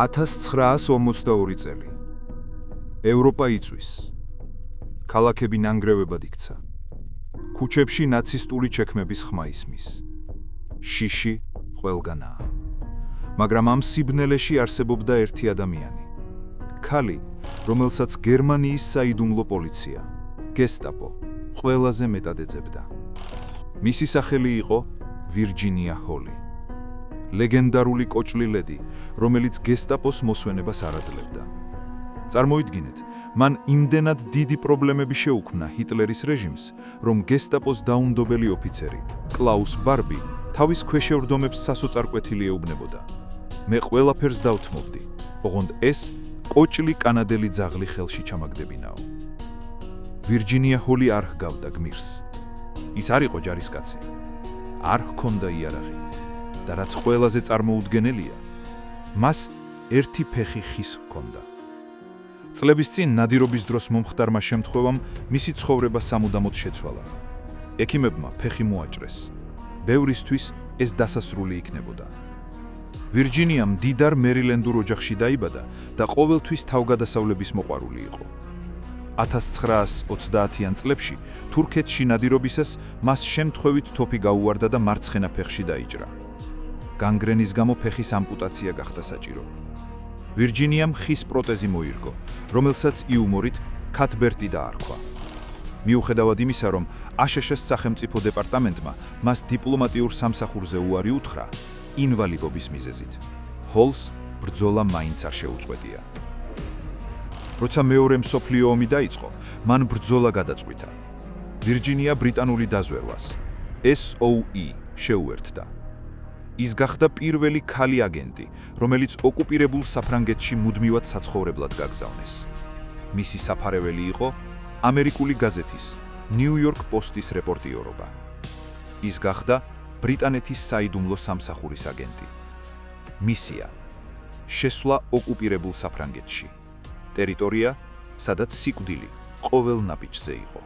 $1952 წელი. ევროპა იწვის. ქალაქები ნანგრევებად იქცა. ქუჩებში ნაცისტული ჩექმების ხმა ისმის. შიში ყველგანაა. მაგრამ ამ სიბნელეში არსებობდა ერთი ადამიანი. ქალი, რომელსაც გერმანიის საიდუმლო პოლიცია, გესტაპო, ყველაზე მეტად ეძებდა. მისი სახელი იყო ვირჯინია ჰოლი. ლეგენდარული კოჭლი ლედი, რომელიც გესტაპოს მოსვენებას არ აძლევდა. წარმოიდგინეთ, მან იმდენად დიდი პრობლემები შეუქმნა ჰიტლერის რეჟიმს, რომ გესტაპოს დაუნდობელი ოფიცერი, კლაუს ბარბი, თავის ქვეშევრდომებს სასოწარკვეთილი ეუბნებოდა. მე ყველაფერს დავთმობდი, ოღონდ ეს კოჭლი კანადელი ძაღლი ხელში ჩამაგდებინაო. ვირჯინია ჰოლი არ ჰგავდა გმირს. ის არ იყო ჯარისკაცი. არ ჰქონდა იარაღი. და რაც ყველაზე წარმოუდგენელია, მას ერთი ფეხი ხის ჰქონდა. წლების წინ ნადირობის დროს მომხდარმა შემთხვევამ მისი ცხოვრება სამუდამოდ შეცვალა. ექიმებმა ფეხი მოაჭრეს. ბევრისთვის ეს დასასრული იქნებოდა. ვირჯინია მდიდარ მერილენდურ ოჯახში დაიბადა და ყოველთვის თავგადასავლების მოყვარული იყო. 1930-იან წლებში თურქეთში ნადირობისას მას შემთხვევით თოფი გაუვარდა და მარცხენა ფეხში დაიჭრა. განგრენის გამო ფეხის ამპუტაცია გახდა საჭირო. ვირჯინიამ ხის პროტეზი მოირგო, რომელსაც იუმორით ქათბერტი დაარქვა. მიუხედავად იმისა, რომ აშშ-ის სახელმწიფო დეპარტამენტმა მას დიპლომატიურ სამსახურზე უარი უთხრა, ინვალიდობის მიზეზით. ჰოლს ბრძოლა მაინც არ შეუწყვეტია. როცა მეორე მსოფლიო ომი დაიწყო, მან ბრძოლა გადაწყვიტა. ვირჯინია ბრიტანული დაზვერვას, SOE, შეუერთდა. ის გახდა პირველი ქალი აგენტი, რომელიც ოკუპირებულ საფრანგეთში მუდმივად საცხოვრებლად გაგზავნეს. მისი საფარეველი იყო ამერიკული გაზეთის ნიუ-იორკ პოსტის რეპორტიორობა. ის გახდა ბრიტანეთის საიდუმლო სამსახურის აგენტი. მისია: შესვლა ოკუპირებულ საფრანგეთში. ტერიტორია, სადაც სიკვდილი ყოველ ნაბიჯზე იყო.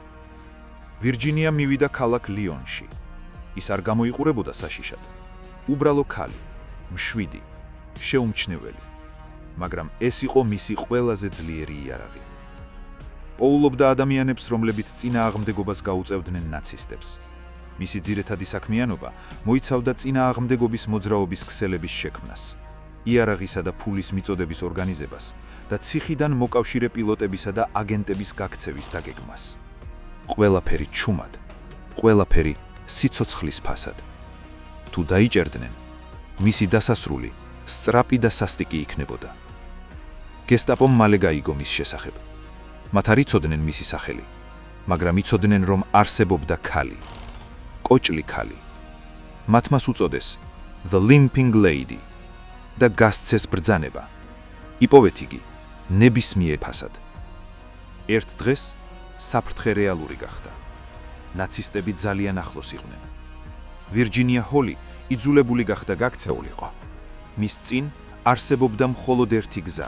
ვირჯინია მივიდა ქალაქ ლიონში. ის არ გამოიყურებოდა საშიშად. უბრალო ქალი, მშვიდი, შეუმჩნეველი, მაგრამ ეს იყო მისი ყველაზე ძლიერი იარაღი. პოულობდა ადამიანებს, რომლებიც წინააღმდეგობას გაუწევდნენ ნაცისტებს. მისი ძირითადი საქმიანობა მოიცავდა წინააღმდეგობის მოძრაობის ქსელების შექმნას, იარაღისა და ფულის მიწოდების ორგანიზებას და ციხიდან მოკავშირე პილოტებისა და აგენტების გაქცევის დაგეგმას. ყველაფერი ჩუმად, ყველაფერი სიცოცხლის ფასად. თუ დაიჭერდნენ, მისი დასასრული სწრაფი და სასტიკი იქნებოდა. გესტაპომ მალე გაიგო მის შესახებ. მათ არ იცოდნენ მისი სახელი, მაგრამ იცოდნენ, რომ არსებობდა ქალი, კოჭლი ქალი. მათ მას უწოდეს The Limping Lady და გასცეს ბრძანება. იპოვეთ იგი ნებისმიერ ფასად. ერთ დღეს საფრთხე რეალური გახდა. ნაცისტები ძალიან ახლოს იყვნენ. ვირჯინია ჰოლი იძულებული გახდა გაქცეულიყო. მის წინ არსებობდა მხოლოდ ერთი გზა: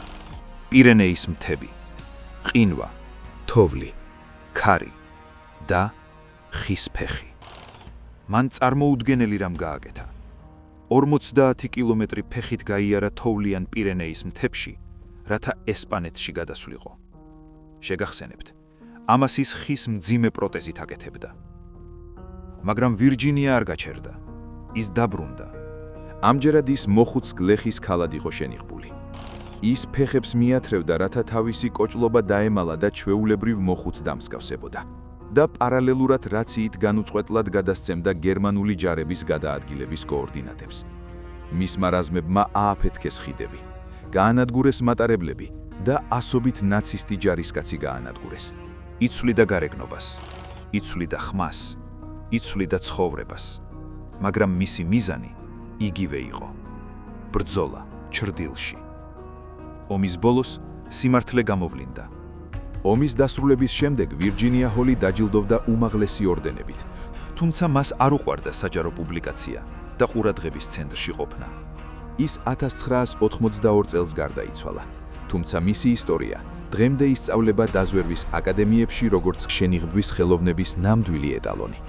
პირენეის მთები, ყინვა, თოვლი, ქარი და ხის ფეხი. მან წარმოუდგენელი რამ გააკეთა. 50 კილომეტრი ფეხით გაიარა თოვლიან პირენეის მთებში, რათა ესპანეთში გადასვლიყო. შეგახსენებთ, ამას ის ხის მძიმე პროტეზით აკეთებდა. მაგრამ ვირჯინია არ გაჩერდა. ის დაბრუნდა. ამჯერად ის მოხუც გლეხის ქალად იყო შენიღბული. ის ფეხებს მიათრევდა, რათა თავისი კოჭლობა დაემალა და ჩვეულებრივ მოხუც დამსგავსებოდა. და პარალელურად რაციით განუწყვეტლად გადასცემდა გერმანული ჯარების გადაადგილების კოორდინატებს. მისმა რაზმებმა ააფეთქეს ხიდები, გაანადგურეს მატარებლები და ასობით ნაცისტი ჯარისკაცი გაანადგურეს. იცვლიდა გარეგნობას, იცვლიდა ხმას, იცვლიდა ცხოვრებას. მაგრამ მისი მიზანი იგივე იყო. ბრძოლა ჩრდილში. ომის ბოლოს სიმართლე გამოვლინდა. ომის დასრულების შემდეგ ვირჯინია ჰოლი დაჯილდოვდა უმაღლესი ორდენებით. თუმცა მას არ უყვარდა საჯარო პუბლიკაცია და ყურადღების ცენტრში ყოფნა. ის 1982 წელს გარდაიცვალა. თუმცა მისი ისტორია დღემდე ისწავლება დაზვერვის აკადემიებში როგორც შენიღბვის ხელოვნების ნამდვილი ეტალონი.